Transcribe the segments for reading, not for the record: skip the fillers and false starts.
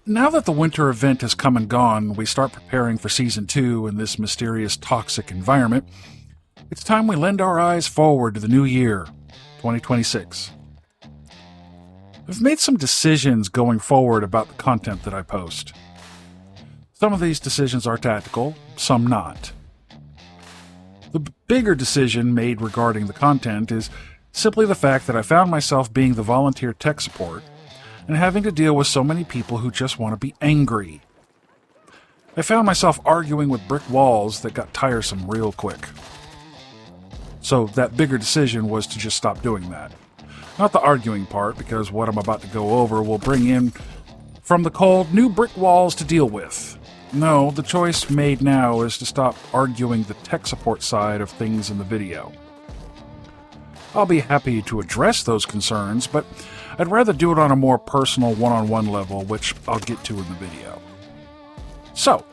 Now that the winter event has come and gone, we start preparing for Season 2 in this mysterious toxic environment. It's time we lend our eyes forward to the new year, 2026. I've made some decisions going forward about the content that I post. Some of these decisions are tactical, some not. The bigger decision made regarding the content is simply the fact that I found myself being the volunteer tech support and having to deal with so many people who just want to be angry. I found myself arguing with brick walls that got tiresome real quick. So that bigger decision was to just stop doing that. Not the arguing part, because what I'm about to go over will bring in from the cold new brick walls to deal with. No, the choice made now is to stop arguing the tech support side of things in the video. I'll be happy to address those concerns, but I'd rather do it on a more personal one-on-one level, which I'll get to in the video. So,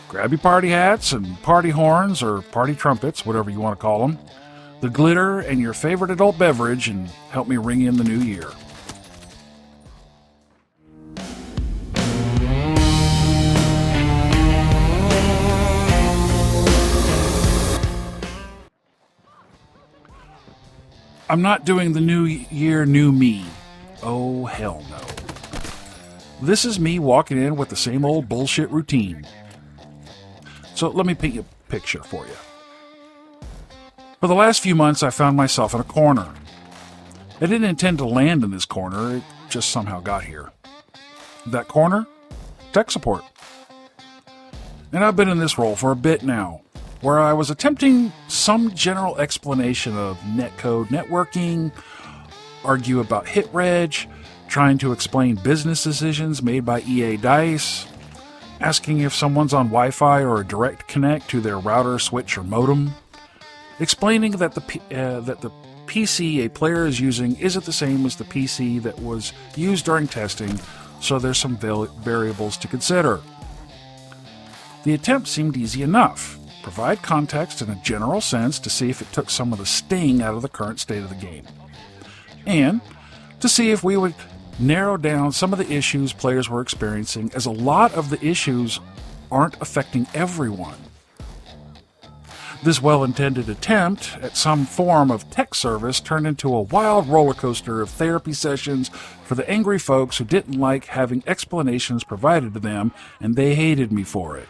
grab your party hats and party horns, or party trumpets, whatever you want to call them, the glitter, and your favorite adult beverage, and help me ring in the new year. I'm not doing the new year, new me. Oh, hell no. This is me walking in with the same old bullshit routine. So let me paint you a picture for you. For the last few months, I found myself in a corner. I didn't intend to land in this corner, it just somehow got here. That corner? Tech support. And I've been in this role for a bit now, where I was attempting some general explanation of netcode networking, argue about hit reg, trying to explain business decisions made by EA DICE, asking if someone's on Wi-Fi or a direct connect to their router, switch, or modem, explaining that the PC a player is using isn't the same as the PC that was used during testing, so there's some variables to consider. The attempt seemed easy enough. Provide context in a general sense to see if it took some of the sting out of the current state of the game. And to see if we would narrow down some of the issues players were experiencing, as a lot of the issues aren't affecting everyone. This well-intended attempt at some form of tech service turned into a wild roller coaster of therapy sessions for the angry folks who didn't like having explanations provided to them, and they hated me for it.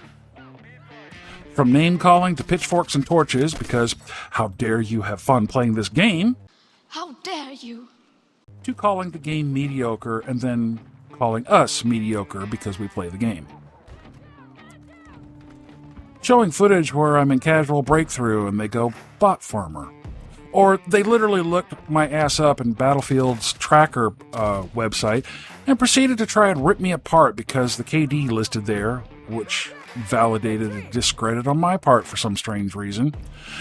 From name-calling to pitchforks and torches, because how dare you have fun playing this game? How dare you? To calling the game mediocre and then calling us mediocre because we play the game. Showing footage where I'm in casual breakthrough and they go bot farmer. Or they literally looked my ass up in Battlefield's tracker website and proceeded to try and rip me apart because the KD listed there, which validated a discredit on my part for some strange reason,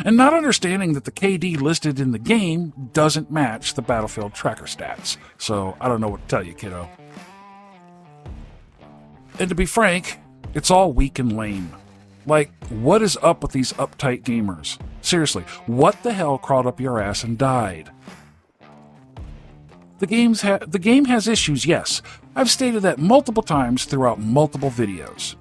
and not understanding that the KD listed in the game doesn't match the Battlefield tracker stats. So I don't know what to tell you, kiddo. And to be frank, it's all weak and lame. Like, what is up with these uptight gamers? Seriously, what the hell crawled up your ass and died? The game has issues, yes. I've stated that multiple times throughout multiple videos.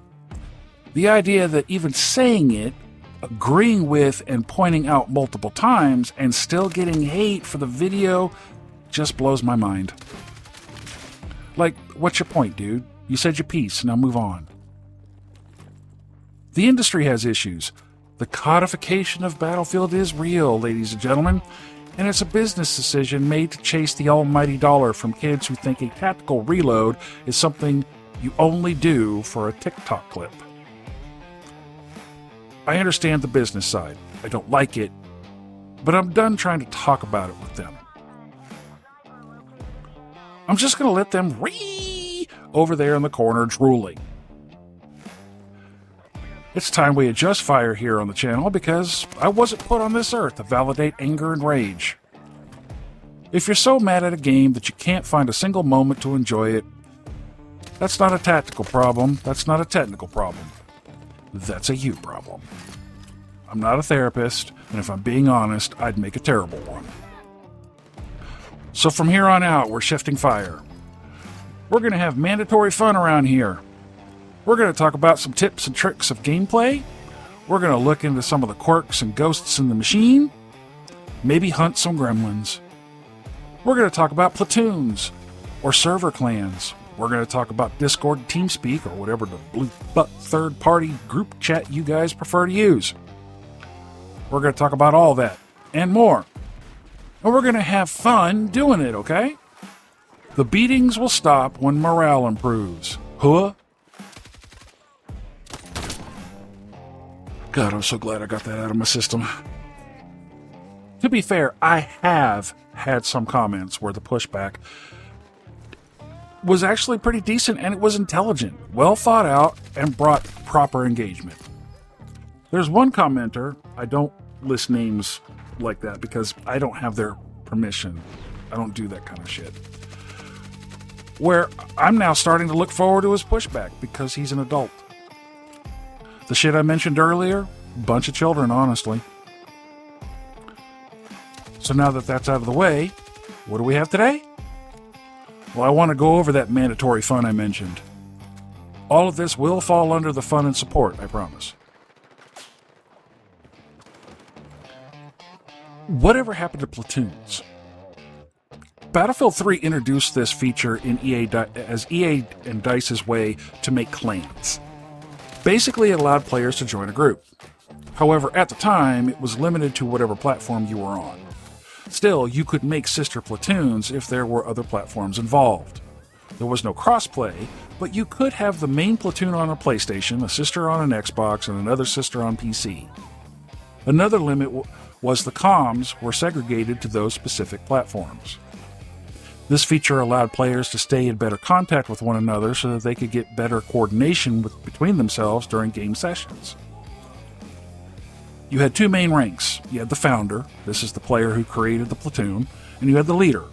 The idea that even saying it, agreeing with, and pointing out multiple times, and still getting hate for the video just blows my mind. Like, what's your point, dude? You said your piece, now move on. The industry has issues. The CoD-ification of Battlefield is real, ladies and gentlemen, and it's a business decision made to chase the almighty dollar from kids who think a tactical reload is something you only do for a TikTok clip. I understand the business side. I don't like it, but I'm done trying to talk about it with them. I'm just going to let them over there in the corner drooling. It's time we adjust fire here on the channel because I wasn't put on this earth to validate anger and rage. If you're so mad at a game that you can't find a single moment to enjoy it, that's not a tactical problem, that's not a technical problem. That's a you problem. I'm not a therapist, and if I'm being honest, I'd make a terrible one. So from here on out, we're shifting fire. We're going to have mandatory fun around here. We're going to talk about some tips and tricks of gameplay. We're going to look into some of the quirks and ghosts in the machine. Maybe hunt some gremlins. We're going to talk about platoons or server clans. We're going to talk about Discord, TeamSpeak, or whatever the blue butt third-party group chat you guys prefer to use. We're going to talk about all that and more. And we're going to have fun doing it, okay? The beatings will stop when morale improves. Huh? God, I'm so glad I got that out of my system. To be fair, I have had some comments where the pushback was actually pretty decent and it was intelligent, well thought out, and brought proper engagement. There's one commenter, I don't list names like that because I don't have their permission. I don't do that kind of shit. Where I'm now starting to look forward to his pushback because he's an adult. The shit I mentioned earlier, bunch of children, honestly. So now that that's out of the way, what do we have today? Well, I want to go over that mandatory fun I mentioned. All of this will fall under the fun and support, I promise. Whatever happened to platoons? Battlefield 3 introduced this feature in as EA and DICE's way to make clans. Basically, it allowed players to join a group. However, at the time, it was limited to whatever platform you were on. Still, you could make sister platoons if there were other platforms involved. There was no crossplay, but you could have the main platoon on a PlayStation, a sister on an Xbox, and another sister on PC. Another limit was the comms were segregated to those specific platforms. This feature allowed players to stay in better contact with one another so that they could get better coordination between themselves during game sessions. You had two main ranks. You had the founder, this is the player who created the platoon, and you had the leader.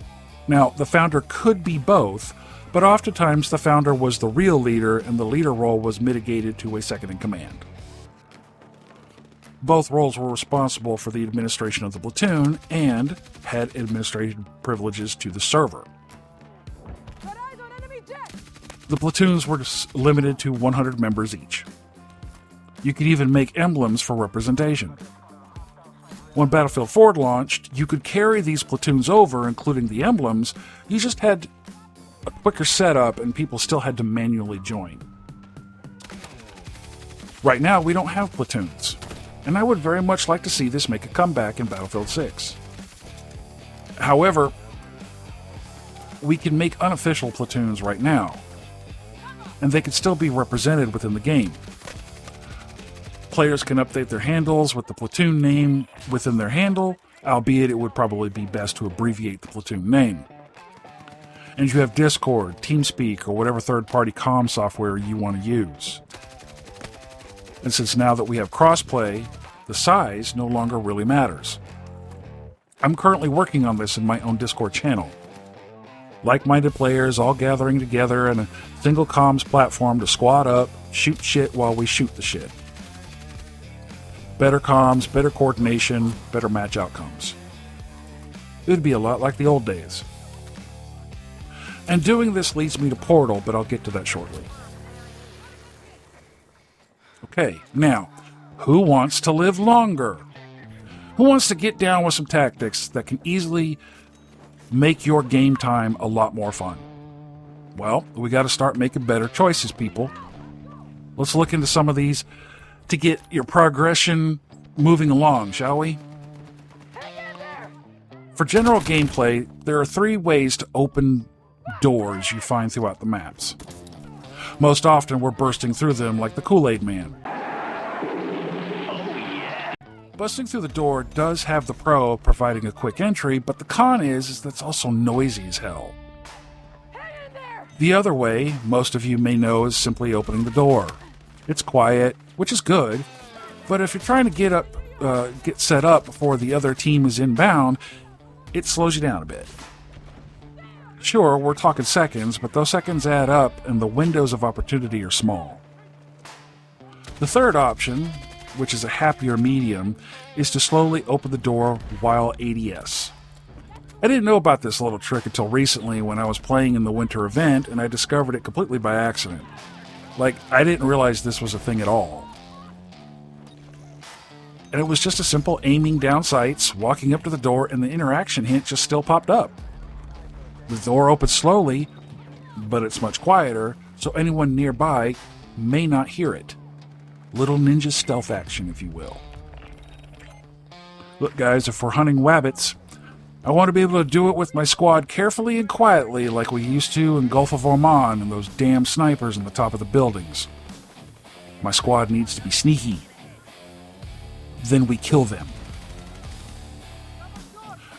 Now, the founder could be both, but oftentimes the founder was the real leader and the leader role was mitigated to a second-in-command. Both roles were responsible for the administration of the platoon and had administrative privileges to the server. The platoons were limited to 100 members each. You could even make emblems for representation. When Battlefield 4 launched, you could carry these platoons over, including the emblems. You just had a quicker setup and people still had to manually join. Right now, we don't have platoons, and I would very much like to see this make a comeback in Battlefield 6. However, we can make unofficial platoons right now, and they can still be represented within the game. Players can update their handles with the platoon name within their handle, albeit it would probably be best to abbreviate the platoon name. And you have Discord, TeamSpeak, or whatever third-party comm software you want to use. And since now that we have crossplay, the size no longer really matters. I'm currently working on this in my own Discord channel. Like-minded players all gathering together in a single comms platform to squad up, shoot shit while we shoot the shit. Better comms, better coordination, better match outcomes. It would be a lot like the old days. And doing this leads me to Portal, but I'll get to that shortly. Okay, now, who wants to live longer? Who wants to get down with some tactics that can easily make your game time a lot more fun? Well, we got to start making better choices, people. Let's look into some of these to get your progression moving along, shall we? For general gameplay, there are 3 ways to open doors you find throughout the maps. Most often, we're bursting through them like the Kool-Aid Man. Busting through the door does have the pro of providing a quick entry, but the con is that it's also noisy as hell. The other way, most of you may know, is simply opening the door. It's quiet, which is good, but if you're trying to get set up before the other team is inbound, it slows you down a bit. Sure, we're talking seconds, but those seconds add up and the windows of opportunity are small. The third option, which is a happier medium, is to slowly open the door while ADS. I didn't know about this little trick until recently when I was playing in the winter event, and I discovered it completely by accident. Like, I didn't realize this was a thing at all. And it was just a simple aiming down sights, walking up to the door, and the interaction hint just still popped up. The door opens slowly, but it's much quieter, so anyone nearby may not hear it. Little ninja stealth action, if you will. Look, guys, if we're hunting wabbits, I want to be able to do it with my squad carefully and quietly like we used to in Gulf of Oman and those damn snipers on the top of the buildings. My squad needs to be sneaky. Then we kill them.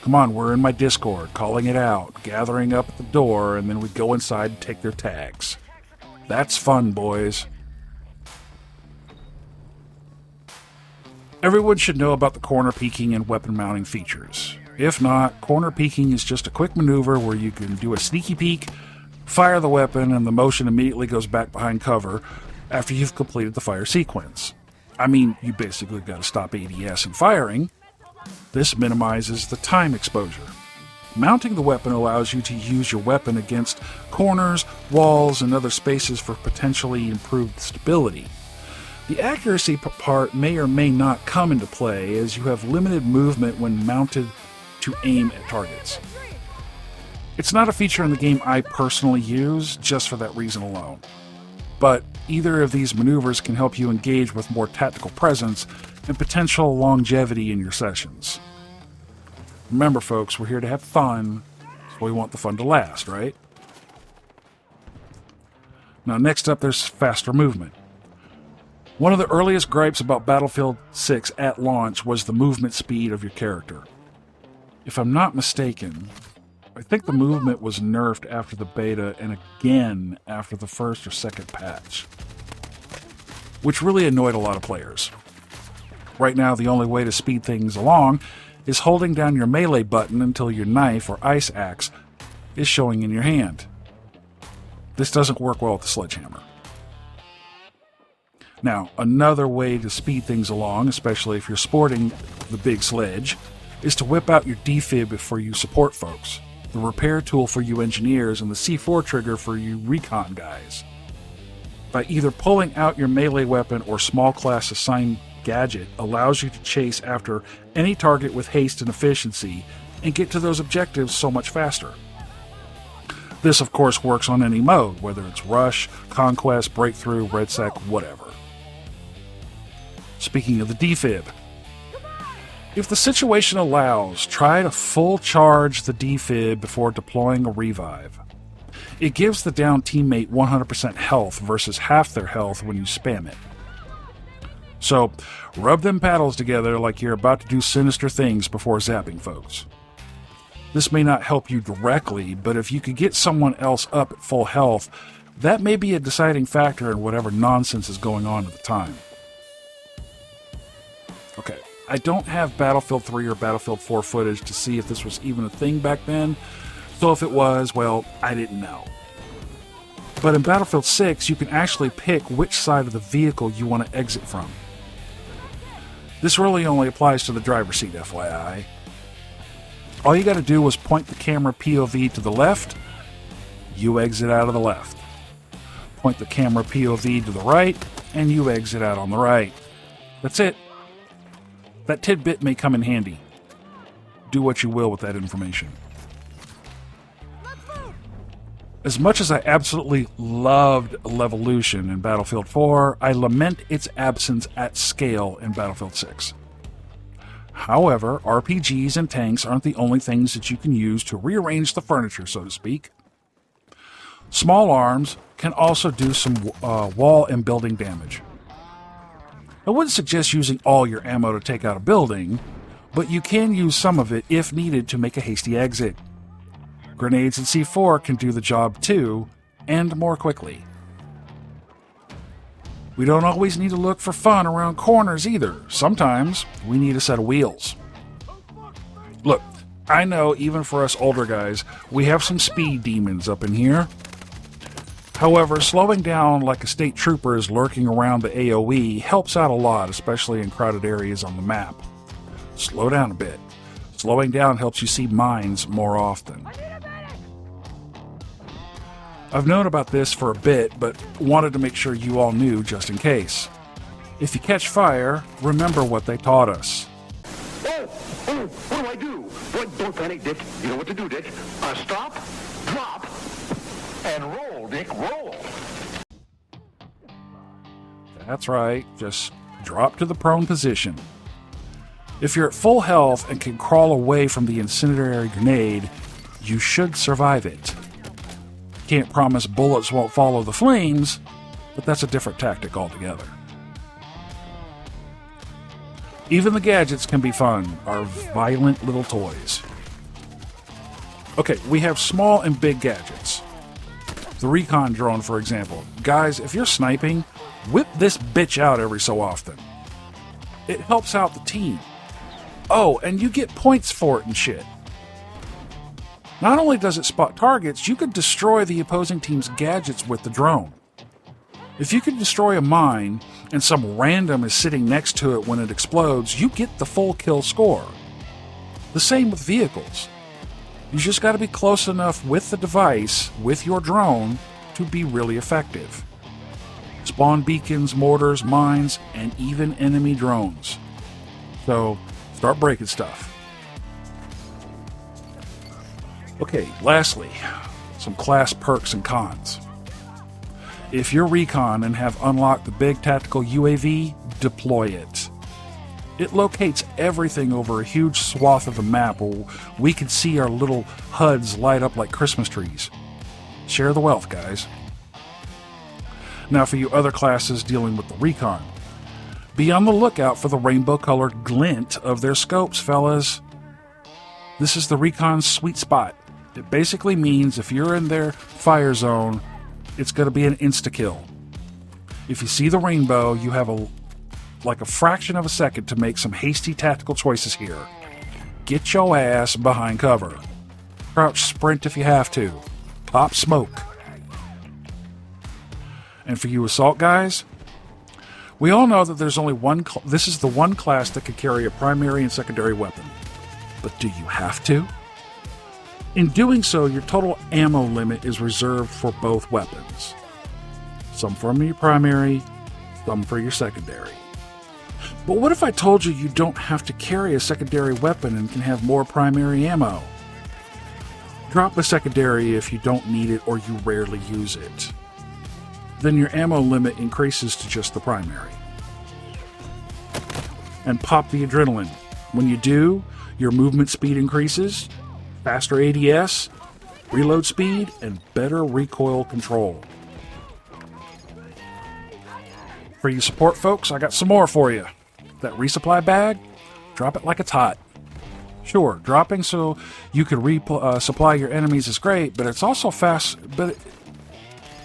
Come on, we're in my Discord, calling it out, gathering up at the door, and then we go inside and take their tags. That's fun, boys. Everyone should know about the corner peeking and weapon mounting features. If not, corner peeking is just a quick maneuver where you can do a sneaky peek, fire the weapon, and the motion immediately goes back behind cover after you've completed the fire sequence. I mean, you basically got to stop ADS and firing. This minimizes the time exposure. Mounting the weapon allows you to use your weapon against corners, walls, and other spaces for potentially improved stability. The accuracy part may or may not come into play, as you have limited movement when mounted to aim at targets. It's not a feature in the game I personally use, just for that reason alone. But either of these maneuvers can help you engage with more tactical presence and potential longevity in your sessions. Remember, folks, we're here to have fun, so we want the fun to last, right? Now, next up, there's faster movement. One of the earliest gripes about Battlefield 6 at launch was the movement speed of your character. If I'm not mistaken, I think the movement was nerfed after the beta and again after the first or second patch, which really annoyed a lot of players. Right now, the only way to speed things along is holding down your melee button until your knife or ice axe is showing in your hand. This doesn't work well with the sledgehammer. Now, another way to speed things along, especially if you're sporting the big sledge, is to whip out your Defib for you support folks, the repair tool for you engineers, and the C4 trigger for you Recon guys. By either pulling out your melee weapon or small class assigned gadget allows you to chase after any target with haste and efficiency and get to those objectives so much faster. This, of course, works on any mode, whether it's Rush, Conquest, Breakthrough, RedSec, whatever. Speaking of the Defib, if the situation allows, try to full charge the Defib before deploying a revive. It gives the downed teammate 100% health versus half their health when you spam it. So, rub them paddles together like you're about to do sinister things before zapping folks. This may not help you directly, but if you could get someone else up at full health, that may be a deciding factor in whatever nonsense is going on at the time. Okay, I don't have Battlefield 3 or Battlefield 4 footage to see if this was even a thing back then, so if it was, well, I didn't know. But in Battlefield 6, you can actually pick which side of the vehicle you want to exit from. This really only applies to the driver's seat, FYI. All you got to do is point the camera POV to the left, you exit out of the left. Point the camera POV to the right, and you exit out on the right. That's it. That tidbit may come in handy. Do what you will with that information. As much as I absolutely loved Levolution in Battlefield 4, I lament its absence at scale in Battlefield 6. However, RPGs and tanks aren't the only things that you can use to rearrange the furniture, so to speak. Small arms can also do some wall and building damage. I wouldn't suggest using all your ammo to take out a building, but you can use some of it if needed to make a hasty exit. Grenades and C4 can do the job too, and more quickly. We don't always need to look for fun around corners either. Sometimes we need a set of wheels. Look, I know even for us older guys, we have some speed demons up in here. However, slowing down like a state trooper is lurking around the AoE helps out a lot, especially in crowded areas on the map. Slow down a bit. Slowing down helps you see mines more often. I've known about this for a bit, but wanted to make sure you all knew just in case. If you catch fire, remember what they taught us. What do? Don't panic, Dick. You know what to do, Dick. Stop, drop, and roll, Dick, roll. That's right, just drop to the prone position. If you're at full health and can crawl away from the incendiary grenade, you should survive it. Can't promise bullets won't follow the flames, but that's a different tactic altogether. Even the gadgets can be fun, our violent little toys. Okay, we have small and big gadgets. The Recon drone, for example. Guys, if you're sniping, whip this bitch out every so often. It helps out the team. Oh, and you get points for it and shit. Not only does it spot targets, you could destroy the opposing team's gadgets with the drone. If you can destroy a mine and some random is sitting next to it when it explodes, you get the full kill score. The same with vehicles. You just got to be close enough with the device, with your drone, to be really effective. Spawn beacons, mortars, mines, and even enemy drones. So, start breaking stuff. Okay, lastly, some class perks and cons. If you're Recon and have unlocked the big tactical UAV, deploy it. It locates everything over a huge swath of the map where we can see our little HUDs light up like Christmas trees. Share the wealth, guys. Now for you other classes dealing with the Recon, be on the lookout for the rainbow-colored glint of their scopes, fellas. This is the Recon's sweet spot. It basically means if you're in their fire zone, it's going to be an insta-kill. If you see the rainbow, you have a fraction of a second to make some hasty tactical choices here. Get your ass behind cover. Crouch sprint if you have to. Pop smoke. And for you assault guys, we all know that there's only one. This is the one class that can carry a primary and secondary weapon. But do you have to? In doing so, your total ammo limit is reserved for both weapons. Some from your primary, some for your secondary. But what if I told you you don't have to carry a secondary weapon and can have more primary ammo? Drop a secondary if you don't need it or you rarely use it. Then your ammo limit increases to just the primary. And pop the adrenaline. When you do, your movement speed increases, faster ADS, reload speed, and better recoil control. For you support folks, I got some more for you. That resupply bag, drop it like it's hot. Sure, dropping so you can resupply your enemies is great, but it's also fast. But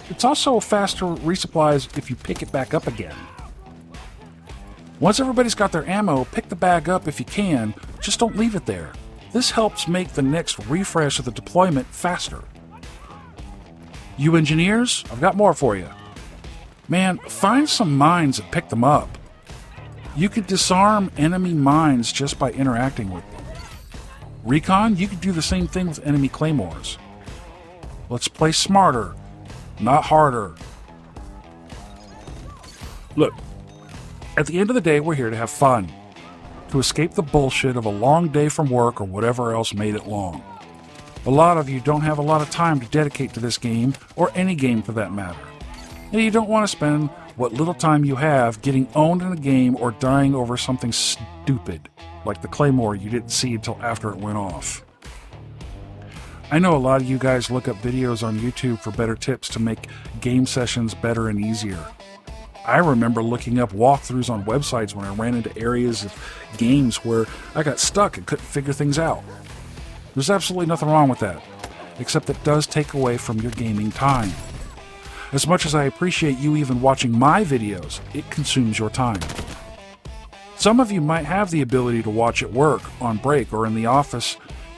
it's also faster resupplies if you pick it back up again. Once everybody's got their ammo, pick the bag up if you can. Just don't leave it there. This helps make the next refresh of the deployment faster. You engineers, I've got more for you. Man, find some mines and pick them up. You could disarm enemy mines just by interacting with them. Recon, you could do the same thing with enemy Claymores. Let's play smarter, not harder. Look, at the end of the day, we're here to have fun. To escape the bullshit of a long day from work or whatever else made it long. A lot of you don't have a lot of time to dedicate to this game, or any game for that matter. And you don't want to spend what little time you have getting owned in a game or dying over something stupid, like the Claymore you didn't see until after it went off. I know a lot of you guys look up videos on YouTube for better tips to make game sessions better and easier. I remember looking up walkthroughs on websites when I ran into areas of games where I got stuck and couldn't figure things out. There's absolutely nothing wrong with that, except it does take away from your gaming time. As much as I appreciate you even watching my videos, it consumes your time. Some of you might have the ability to watch at work, on break, or in the office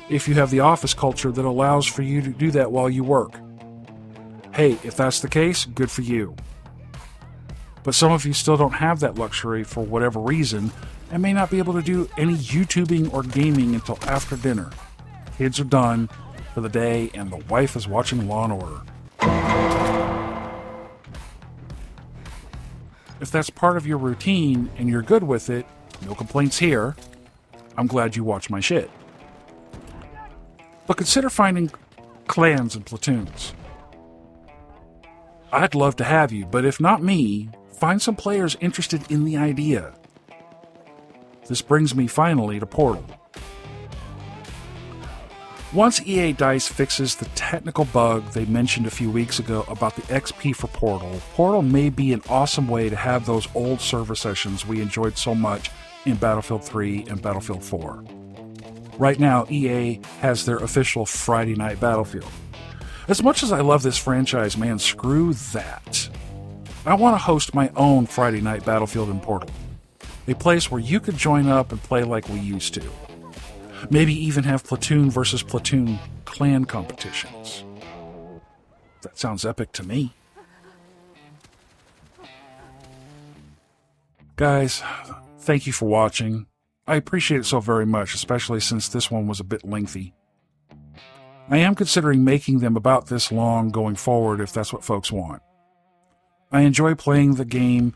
if you have the office culture that allows for you to do that while you work. Hey, if that's the case, good for you. But some of you still don't have that luxury for whatever reason, and may not be able to do any YouTubing or gaming until after dinner. Kids are done for the day, and the wife is watching Law & Order. If that's part of your routine and you're good with it, no complaints here. I'm glad you watch my shit. But consider finding clans and platoons. I'd love to have you, but if not me, find some players interested in the idea. This brings me finally to Portal. Once EA DICE fixes the technical bug they mentioned a few weeks ago about the XP for Portal, Portal may be an awesome way to have those old server sessions we enjoyed so much in Battlefield 3 and Battlefield 4. Right now, EA has their official Friday Night Battlefield. As much as I love this franchise, man, screw that. I want to host my own Friday Night Battlefield in Portal. A place where you could join up and play like we used to. Maybe even have platoon versus platoon clan competitions. That sounds epic to me. Guys, thank you for watching. I appreciate it so very much, especially since this one was a bit lengthy. I am considering making them about this long going forward if that's what folks want. I enjoy playing the game,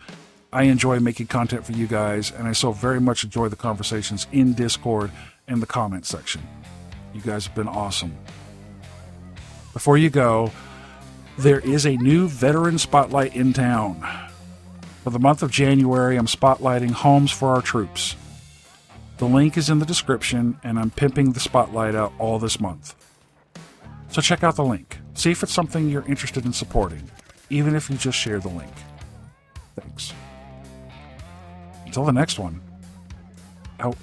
I enjoy making content for you guys, and I so very much enjoy the conversations in Discord and the comment section. You guys have been awesome. Before you go, there is a new veteran spotlight in town. For the month of January, I'm spotlighting homes for our troops. The link is in the description, and I'm pimping the spotlight out all this month. So check out the link. See if it's something you're interested in supporting, even if you just share the link. Thanks. Until the next one, out.